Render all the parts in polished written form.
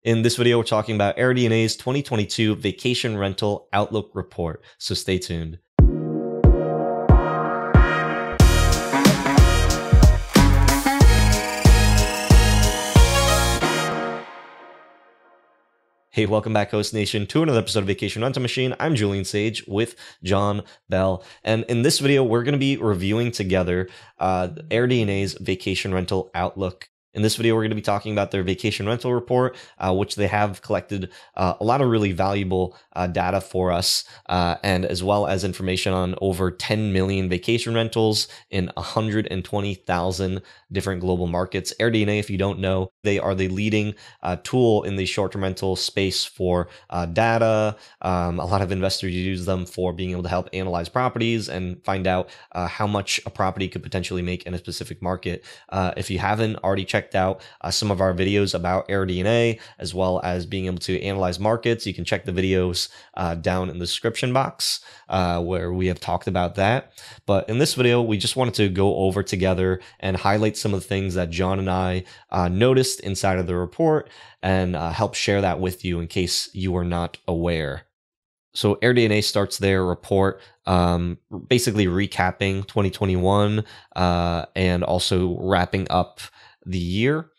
In this video, we're talking about AirDNA's 2022 Vacation Rental Outlook Report, so stay tuned. Hey, welcome back, Host Nation, to another episode of Vacation Rental Machine. I'm Julian Sage with John Bell. And in this video, we're going to be reviewing together AirDNA's Vacation Rental Outlook. In this video, we're going to be talking about their vacation rental report, which they have collected a lot of really valuable data for us, and as well as information on over 10 million vacation rentals in 120,000 different global markets. AirDNA, if you don't know, they are the leading tool in the short-term rental space for data. A lot of investors use them for being able to help analyze properties and find out how much a property could potentially make in a specific market. If you haven't already checked out some of our videos about AirDNA, as well as being able to analyze markets, you can check the videos down in the description box where we have talked about that. But in this video, we just wanted to go over together and highlight some of the things that John and I noticed inside of the report and help share that with you in case you are not aware. So AirDNA starts their report basically recapping 2021 and also wrapping up the year.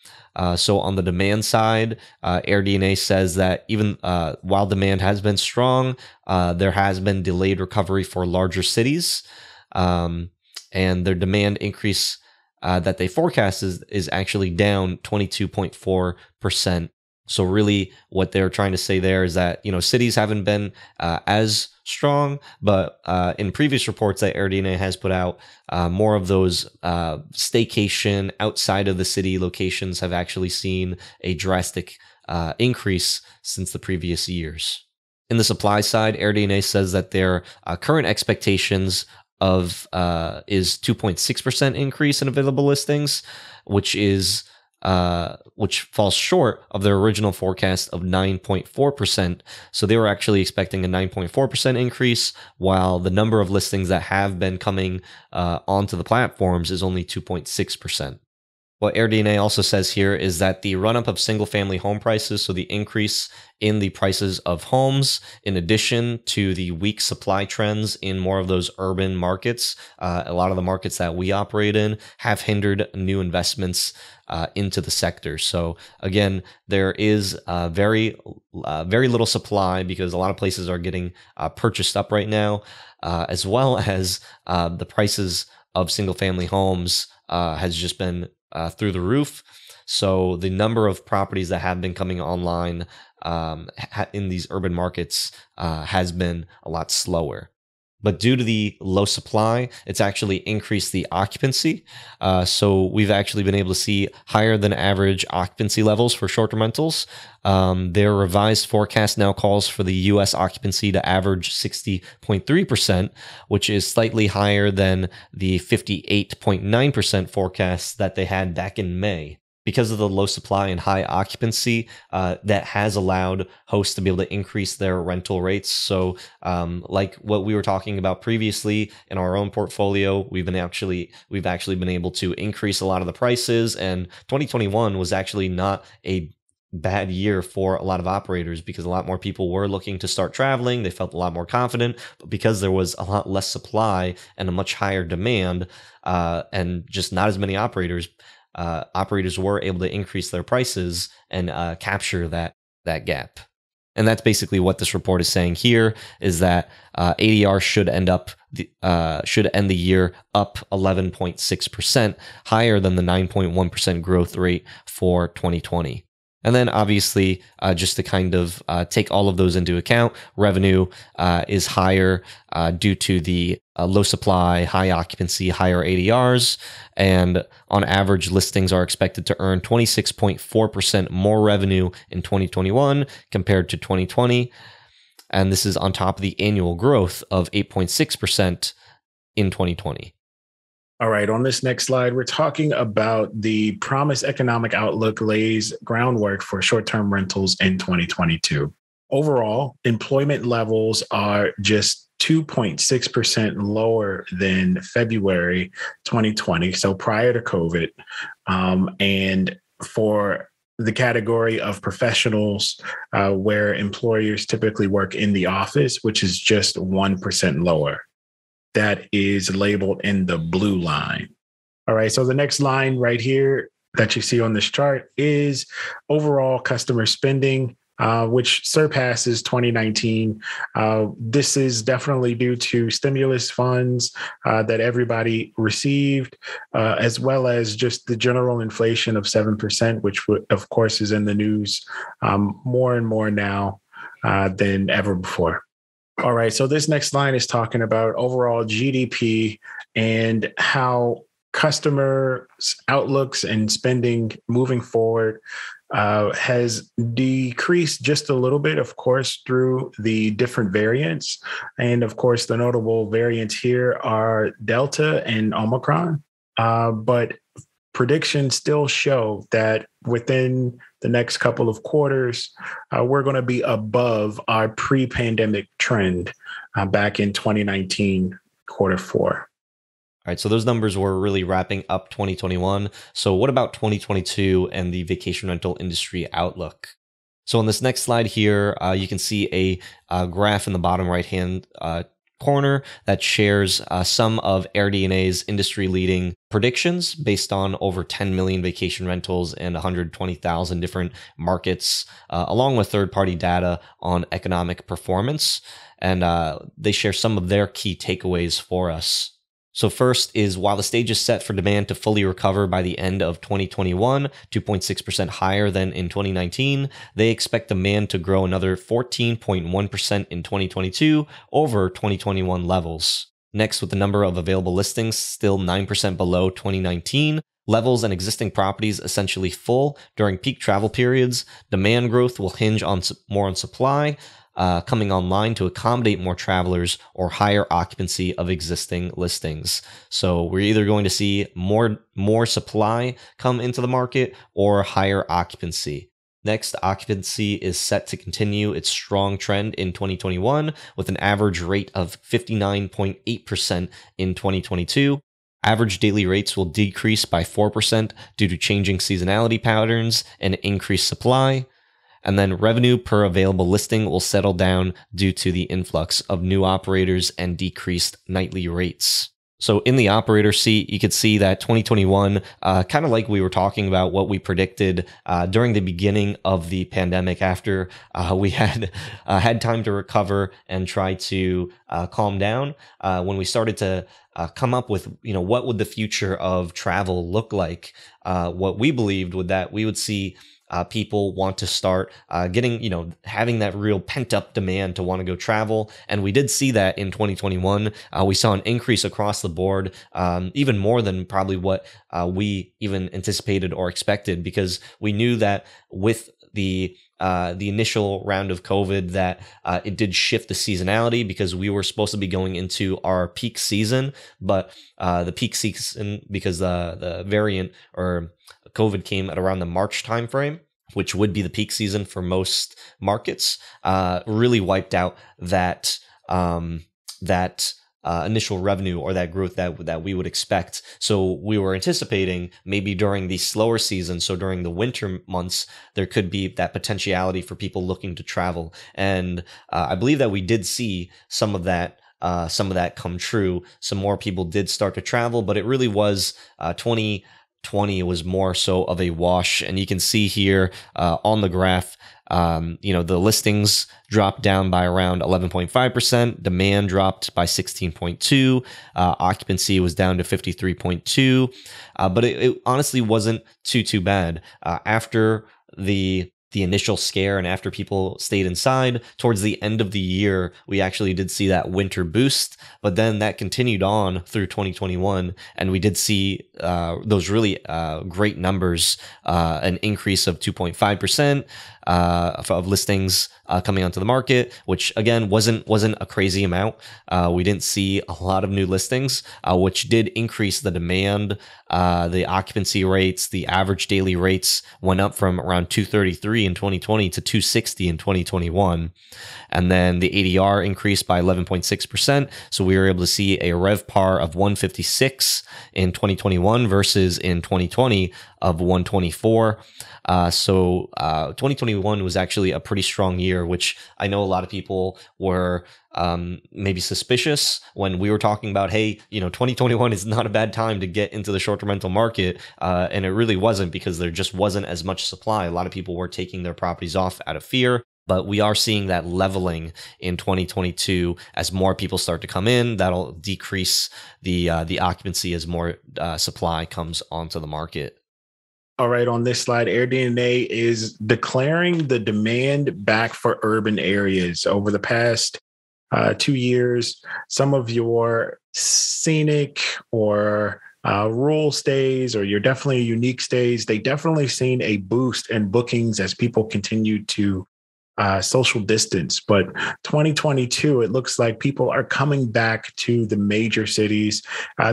So on the demand side, AirDNA says that even while demand has been strong, there has been delayed recovery for larger cities, and their demand increase that they forecast is actually down 22.4%. So really what they're trying to say there is that, cities haven't been as strong, but in previous reports that AirDNA has put out, more of those staycation outside of the city locations have actually seen a drastic increase since the previous years. In the supply side, AirDNA says that their current expectations of is 2.6% increase in available listings, which falls short of their original forecast of 9.4%. So they were actually expecting a 9.4% increase, while the number of listings that have been coming onto the platforms is only 2.6%. What AirDNA also says here is that the run-up of single-family home prices, so the increase in the prices of homes, in addition to the weak supply trends in more of those urban markets, a lot of the markets that we operate in, have hindered new investments into the sector. So again, there is very little supply because a lot of places are getting purchased up right now, as well as the prices of single-family homes has just been through the roof. So the number of properties that have been coming online in these urban markets has been a lot slower. But due to the low supply, it's actually increased the occupancy. So we've actually been able to see higher than average occupancy levels for short-term rentals. Their revised forecast now calls for the U.S. occupancy to average 60.3%, which is slightly higher than the 58.9% forecast that they had back in May. Because of the low supply and high occupancy, that has allowed hosts to be able to increase their rental rates. So like what we were talking about previously in our own portfolio, we've actually been able to increase a lot of the prices, and 2021 was actually not a bad year for a lot of operators because a lot more people were looking to start traveling. They felt a lot more confident, but because there was a lot less supply and a much higher demand, and just not as many operators were able to increase their prices and capture that gap. And that's basically what this report is saying here, is that ADR should end the year up 11.6%, higher than the 9.1% growth rate for 2020. And then obviously, just to kind of take all of those into account, revenue is higher due to the low supply, high occupancy, higher ADRs, and on average, listings are expected to earn 26.4% more revenue in 2021 compared to 2020. And this is on top of the annual growth of 8.6% in 2020. All right, on this next slide, we're talking about the promised economic outlook lays groundwork for short-term rentals in 2022. Overall, employment levels are just 2.6% lower than February 2020, so prior to COVID. And for the category of professionals where employers typically work in the office, which is just 1% lower. That is labeled in the blue line. All right. So the next line right here that you see on this chart is overall customer spending, which surpasses 2019. This is definitely due to stimulus funds that everybody received, as well as just the general inflation of 7%, which of course is in the news more and more now than ever before. All right. So this next line is talking about overall GDP and how customer outlooks and spending moving forward has decreased just a little bit, of course, through the different variants. And of course, the notable variants here are Delta and Omicron. But predictions still show that within the next couple of quarters, we're going to be above our pre-pandemic trend back in 2019, Q4. All right, so those numbers were really wrapping up 2021. So what about 2022 and the vacation rental industry outlook? So on this next slide here, you can see a graph in the bottom right-hand corner that shares some of AirDNA's industry-leading predictions based on over 10 million vacation rentals and 120,000 different markets, along with third-party data on economic performance. And they share some of their key takeaways for us. So first is, while the stage is set for demand to fully recover by the end of 2021, 2.6% higher than in 2019, they expect demand to grow another 14.1% in 2022 over 2021 levels. Next, with the number of available listings still 9% below 2019 levels and existing properties essentially full during peak travel periods, demand growth will hinge on more on supply coming online to accommodate more travelers or higher occupancy of existing listings. So we're either going to see more supply come into the market or higher occupancy. Next, occupancy is set to continue its strong trend in 2021 with an average rate of 59.8% in 2022. Average daily rates will decrease by 4% due to changing seasonality patterns and increased supply. And then revenue per available listing will settle down due to the influx of new operators and decreased nightly rates. So in the operator seat, you could see that 2021, kind of like we were talking about what we predicted during the beginning of the pandemic, after we had time to recover and try to calm down, when we started to come up with, what would the future of travel look like? What we believed would that we would see people want to start getting, having that real pent up demand to want to go travel. And we did see that in 2021. We saw an increase across the board, even more than probably what we even anticipated or expected, because we knew that with the initial round of COVID that it did shift the seasonality, because we were supposed to be going into our peak season, but the peak season, because the variant or COVID came at around the March timeframe, which would be the peak season for most markets, really wiped out that initial revenue or that growth that we would expect. So we were anticipating maybe during the slower season, so during the winter months, there could be that potentiality for people looking to travel. And I believe that we did see some of that come true. Some more people did start to travel, but it really was 2020 was more so of a wash. And you can see here on the graph, the listings dropped down by around 11.5%. Demand dropped by 16.2%. Occupancy was down to 53.2%. But it honestly wasn't too bad. After the initial scare and after people stayed inside, towards the end of the year, we actually did see that winter boost, but then that continued on through 2021. And we did see those really great numbers, an increase of 2.5% of listings coming onto the market, which again wasn't a crazy amount. We didn't see a lot of new listings, which did increase the demand. The occupancy rates, the average daily rates went up from around 233 203 in 2020 to 260 in 2021. And then the ADR increased by 11.6%. So we were able to see a RevPAR of 156 in 2021 versus in 2020 of 124. 2021 was actually a pretty strong year, which I know a lot of people were maybe suspicious when we were talking about, hey, 2021 is not a bad time to get into the short-term rental market. And it really wasn't, because there just wasn't as much supply. A lot of people were taking their properties off out of fear. But we are seeing that leveling in 2022 as more people start to come in. That'll decrease the occupancy as more supply comes onto the market. All right, on this slide, AirDNA is declaring the demand back for urban areas. Over the past 2 years, some of your scenic or rural stays, or your definitely unique stays, they definitely seen a boost in bookings as people continue to social distance. But 2022, it looks like people are coming back to the major cities.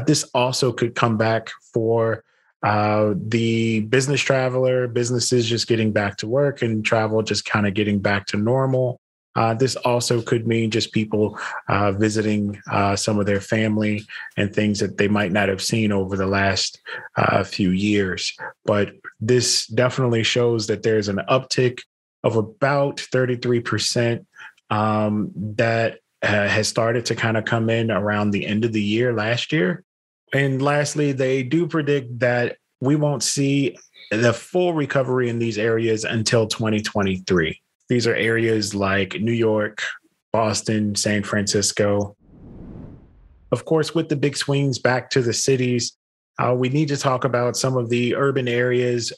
This also could come back for the business traveler, businesses just getting back to work, and travel just kind of getting back to normal. This also could mean just people visiting some of their family and things that they might not have seen over the last few years. But this definitely shows that there's an uptick of about 33% that has started to kind of come in around the end of the year last year. And lastly, they do predict that we won't see the full recovery in these areas until 2023. These are areas like New York, Boston, San Francisco. Of course, with the big swings back to the cities, we need to talk about some of the urban areas.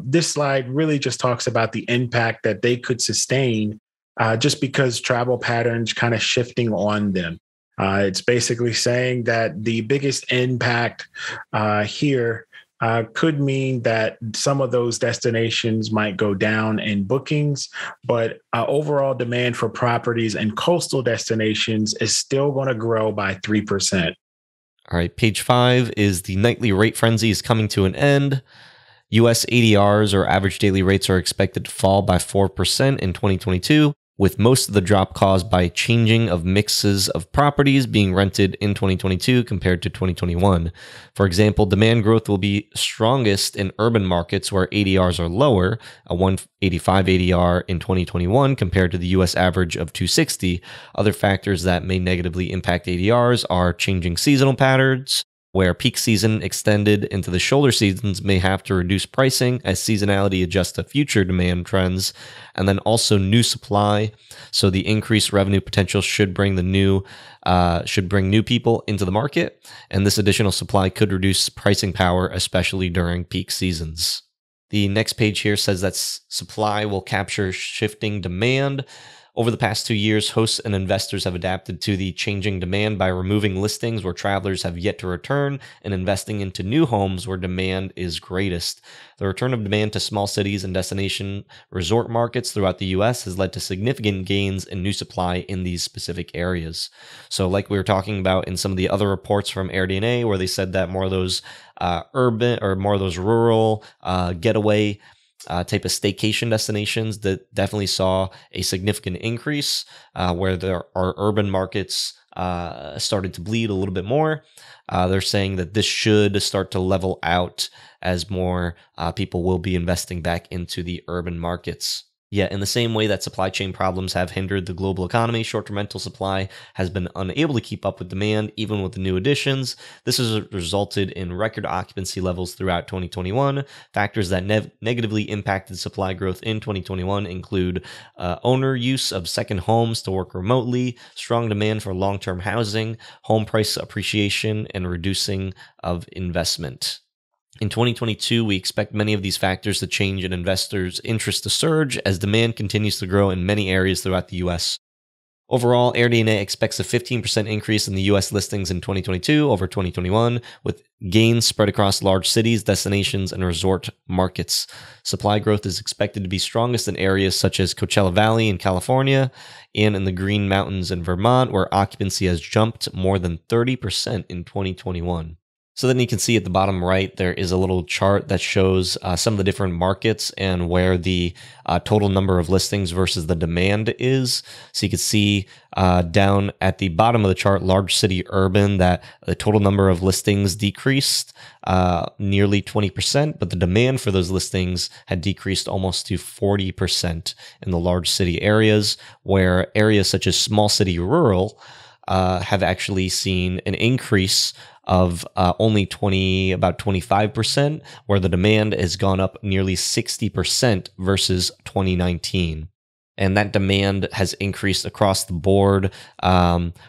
This slide really just talks about the impact that they could sustain just because travel patterns kind of shifting on them. It's basically saying that the biggest impact here could mean that some of those destinations might go down in bookings, but overall demand for properties and coastal destinations is still going to grow by 3%. All right, page 5 is the nightly rate frenzy is coming to an end. U.S. ADRs, or average daily rates, are expected to fall by 4% in 2022, with most of the drop caused by changing of mixes of properties being rented in 2022 compared to 2021. For example, demand growth will be strongest in urban markets where ADRs are lower, a 185 ADR in 2021 compared to the US average of 260. Other factors that may negatively impact ADRs are changing seasonal patterns, where peak season extended into the shoulder seasons may have to reduce pricing as seasonality adjusts to future demand trends, and then also new supply. So the increased revenue potential should bring new people into the market, and this additional supply could reduce pricing power, especially during peak seasons. The next page here says that supply will capture shifting demand. Over the past 2 years, hosts and investors have adapted to the changing demand by removing listings where travelers have yet to return and investing into new homes where demand is greatest. The return of demand to small cities and destination resort markets throughout the U.S. has led to significant gains in new supply in these specific areas. So like we were talking about in some of the other reports from AirDNA, where they said that more of those urban or more of those rural getaway type of staycation destinations that definitely saw a significant increase, where there are urban markets started to bleed a little bit more. They're saying that this should start to level out as more people will be investing back into the urban markets. Yet, in the same way that supply chain problems have hindered the global economy, short-term rental supply has been unable to keep up with demand, even with the new additions. This has resulted in record occupancy levels throughout 2021. Factors that negatively impacted supply growth in 2021 include owner use of second homes to work remotely, strong demand for long-term housing, home price appreciation, and reducing of investment. In 2022, we expect many of these factors to change and investors' interest to surge as demand continues to grow in many areas throughout the U.S. Overall, AirDNA expects a 15% increase in the U.S. listings in 2022 over 2021, with gains spread across large cities, destinations, and resort markets. Supply growth is expected to be strongest in areas such as Coachella Valley in California and in the Green Mountains in Vermont, where occupancy has jumped more than 30% in 2021. So then you can see at the bottom right, there is a little chart that shows some of the different markets and where the total number of listings versus the demand is. So you can see down at the bottom of the chart, large city urban, that the total number of listings decreased nearly 20%, but the demand for those listings had decreased almost to 40% in the large city areas, where areas such as small city rural have actually seen an increase of only about 25%, where the demand has gone up nearly 60% versus 2019. And that demand has increased across the board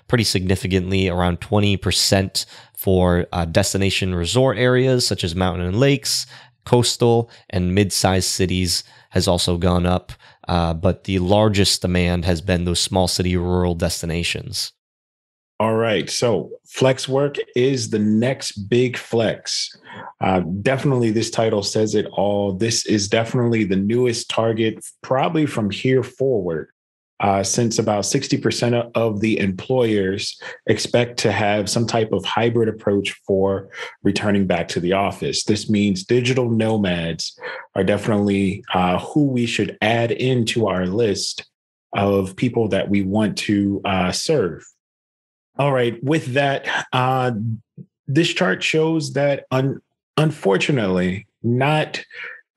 pretty significantly, around 20% for destination resort areas such as mountain and lakes, coastal and mid-sized cities has also gone up. But the largest demand has been those small city rural destinations. All right. So flex work is the next big flex. Definitely, this title says it all. This is definitely the newest target, probably from here forward, since about 60% of the employers expect to have some type of hybrid approach for returning back to the office. This means digital nomads are definitely who we should add into our list of people that we want to serve. All right. With that, this chart shows that unfortunately, not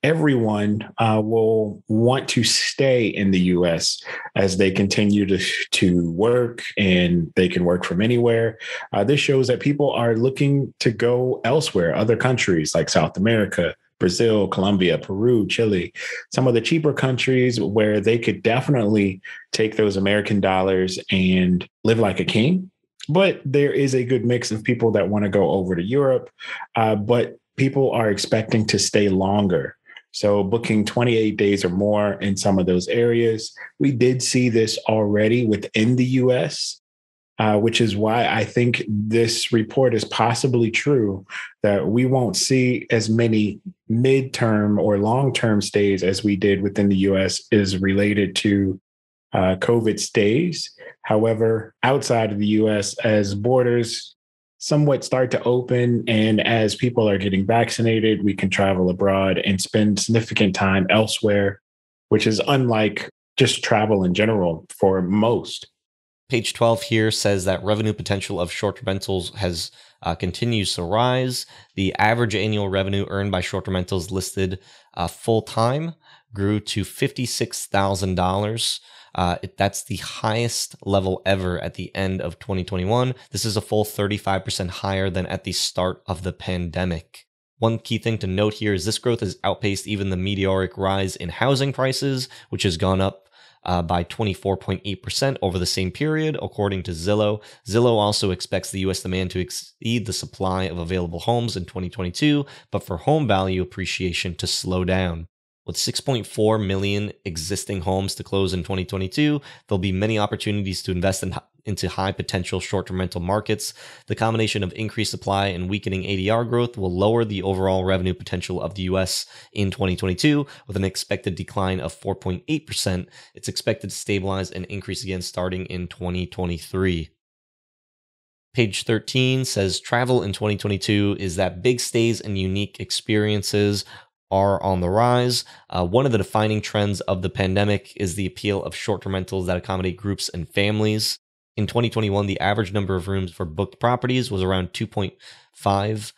everyone will want to stay in the US as they continue to work, and they can work from anywhere. This shows that people are looking to go elsewhere, other countries like South America, Brazil, Colombia, Peru, Chile, some of the cheaper countries where they could definitely take those American dollars and live like a king. But there is a good mix of people that want to go over to Europe, but people are expecting to stay longer. So booking 28 days or more in some of those areas. We did see this already within the US, which is why I think this report is possibly true, that we won't see as many midterm or long-term stays as we did within the US is related to COVID stays. However, outside of the US, as borders somewhat start to open and as people are getting vaccinated, we can travel abroad and spend significant time elsewhere, which is unlike just travel in general for most. Page 12 here says that revenue potential of short-term rentals has continues to rise. The average annual revenue earned by short-term rentals listed full-time grew to $56,000. That's the highest level ever at the end of 2021. This is a full 35% higher than at the start of the pandemic. One key thing to note here is this growth has outpaced even the meteoric rise in housing prices, which has gone up by 24.8% over the same period, according to Zillow. Zillow also expects the U.S. demand to exceed the supply of available homes in 2022, but for home value appreciation to slow down. With 6.4 million existing homes to close in 2022, there'll be many opportunities to invest into high potential short-term rental markets. The combination of increased supply and weakening ADR growth will lower the overall revenue potential of the US in 2022 with an expected decline of 4.8%. It's expected to stabilize and increase again starting in 2023. Page 13 says travel in 2022 is that big stays and unique experiences are on the rise. One of the defining trends of the pandemic is the appeal of short-term rentals that accommodate groups and families. In 2021, the average number of rooms for booked properties was around 2.5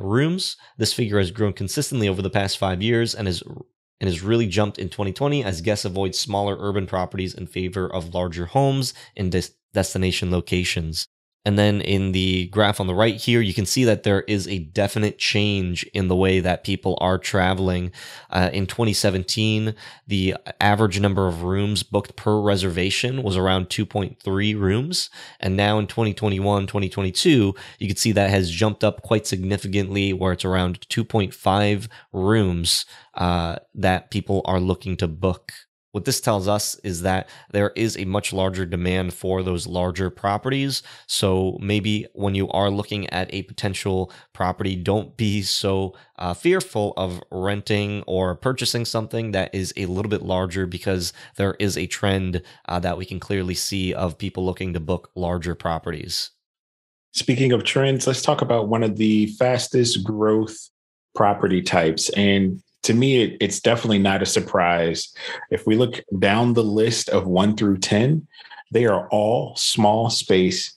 rooms. This figure has grown consistently over the past 5 years and has really jumped in 2020 as guests avoid smaller urban properties in favor of larger homes in destination locations. And then in the graph on the right here, you can see that there is a definite change in the way that people are traveling. In 2017, the average number of rooms booked per reservation was around 2.3 rooms. And now in 2021, 2022, you can see that has jumped up quite significantly, where it's around 2.5 rooms that people are looking to book. What this tells us is that there is a much larger demand for those larger properties. So maybe when you are looking at a potential property, don't be so fearful of renting or purchasing something that is a little bit larger, because there is a trend that we can clearly see of people looking to book larger properties. Speaking of trends, let's talk about one of the fastest growth property types. And to me, it's definitely not a surprise. If we look down the list of 1 through 10, they are all small space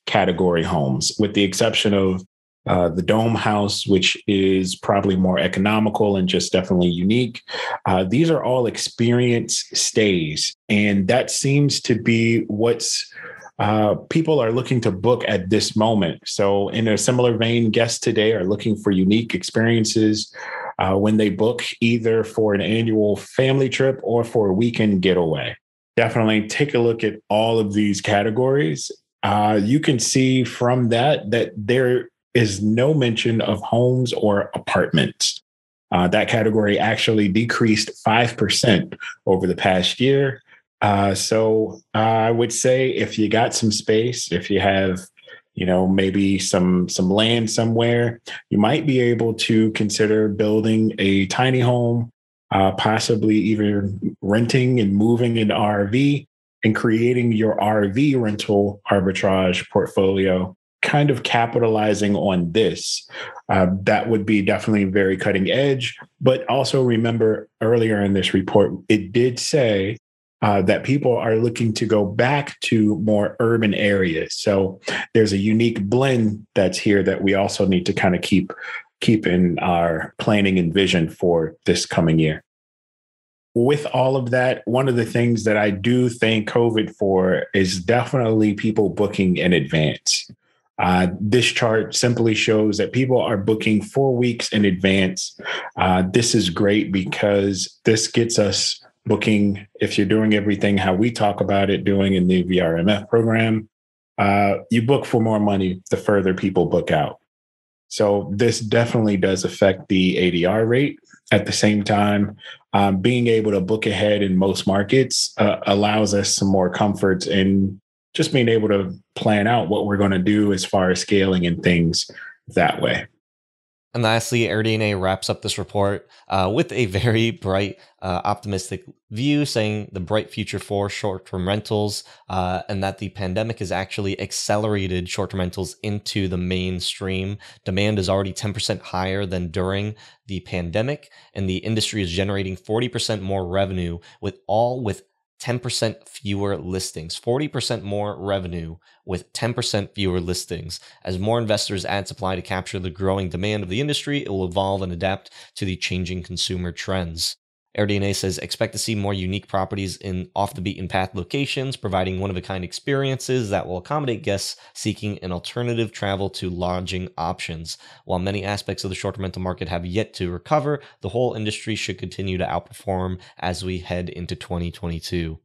category homes, with the exception of the dome house, which is probably more economical and just definitely unique. These are all experience stays. And that seems to be what's people are looking to book at this moment. So, in a similar vein, guests today are looking for unique experiences when they book, either for an annual family trip or for a weekend getaway. Definitely take a look at all of these categories. You can see from that there is no mention of homes or apartments. That category actually decreased 5% over the past year. So I would say, if you got some space, if you have, maybe some land somewhere, you might be able to consider building a tiny home, possibly even renting and moving an RV and creating your RV rental arbitrage portfolio, kind of capitalizing on this. That would be definitely very cutting edge. But also remember, earlier in this report, it did say that people are looking to go back to more urban areas. So there's a unique blend that's here that we also need to kind of keep in our planning and vision for this coming year. With all of that, one of the things that I do thank COVID for is definitely people booking in advance. This chart simply shows that people are booking 4 weeks in advance. This is great because this gets us booking. If you're doing everything how we talk about it doing in the VRMF program, you book for more money the further people book out. So this definitely does affect the ADR rate. At the same time, being able to book ahead in most markets allows us some more comfort in just being able to plan out what we're going to do as far as scaling and things that way. And lastly, AirDNA wraps up this report with a very bright, optimistic view, saying the bright future for short-term rentals, and that the pandemic has actually accelerated short-term rentals into the mainstream. Demand is already 10% higher than during the pandemic, and the industry is generating 40% more revenue with 10% fewer listings, 40% more revenue with 10% fewer listings. As more investors add supply to capture the growing demand of the industry, it will evolve and adapt to the changing consumer trends. AirDNA says expect to see more unique properties in off-the-beaten-path locations, providing one-of-a-kind experiences that will accommodate guests seeking an alternative travel to lodging options. While many aspects of the short-term rental market have yet to recover, the whole industry should continue to outperform as we head into 2022.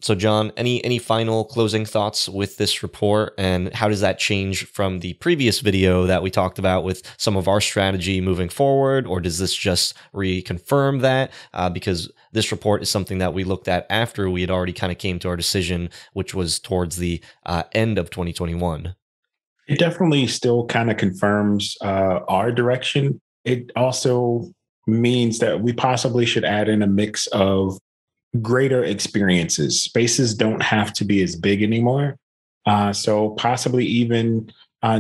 So, John, any final closing thoughts with this report, and how does that change from the previous video that we talked about with some of our strategy moving forward, or does this just reconfirm that? Because this report is something that we looked at after we had already kind of came to our decision, which was towards the end of 2021. It definitely still kind of confirms our direction. It also means that we possibly should add in a mix of greater experiences. Spaces don't have to be as big anymore. So possibly even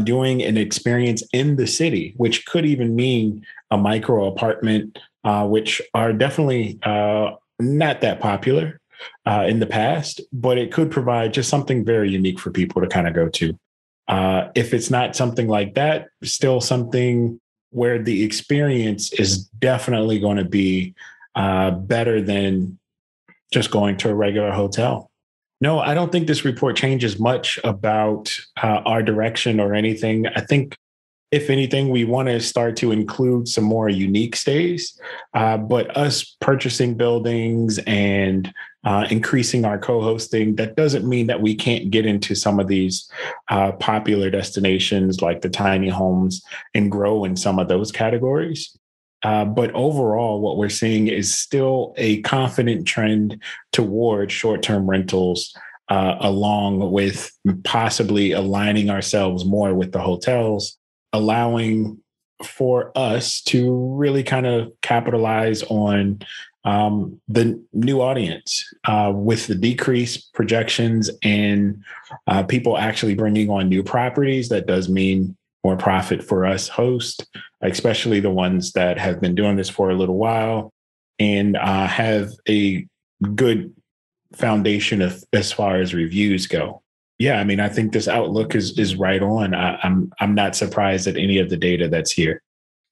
doing an experience in the city, which could even mean a micro apartment, which are definitely not that popular in the past, but it could provide just something very unique for people to kind of go to. If it's not something like that, still something where the experience is definitely going to be better than just going to a regular hotel. No, I don't think this report changes much about our direction or anything. I think, if anything, we want to start to include some more unique stays. But us purchasing buildings and increasing our co-hosting, that doesn't mean that we can't get into some of these popular destinations like the tiny homes and grow in some of those categories. But overall, what we're seeing is still a confident trend toward short-term rentals, along with possibly aligning ourselves more with the hotels, allowing for us to really kind of capitalize on The new audience with the decreased projections and people actually bringing on new properties. That does mean more profit for us hosts, especially the ones that have been doing this for a little while and have a good foundation as far as reviews go. Yeah, I mean, I think this outlook is right on. I'm not surprised at any of the data that's here.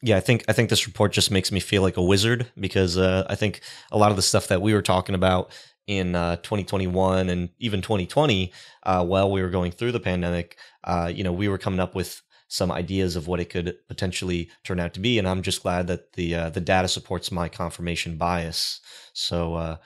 Yeah, I think this report just makes me feel like a wizard because I think a lot of the stuff that we were talking about in 2021 and even 2020, while we were going through the pandemic, we were coming up with some ideas of what it could potentially turn out to be, and I'm just glad that the data supports my confirmation bias. So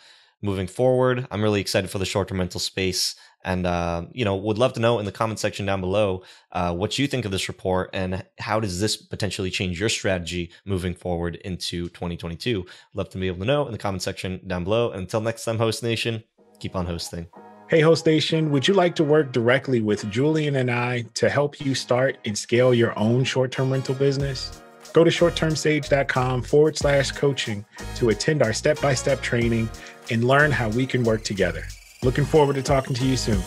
moving forward, I'm really excited for the short-term rental space. And, would love to know in the comment section down below what you think of this report and how does this potentially change your strategy moving forward into 2022. Love to be able to know in the comment section down below. And until next time, Host Nation, keep on hosting. Hey, Host Nation, would you like to work directly with Julian and I to help you start and scale your own short-term rental business? Go to shorttermsage.com/coaching to attend our step-by-step training and learn how we can work together. Looking forward to talking to you soon.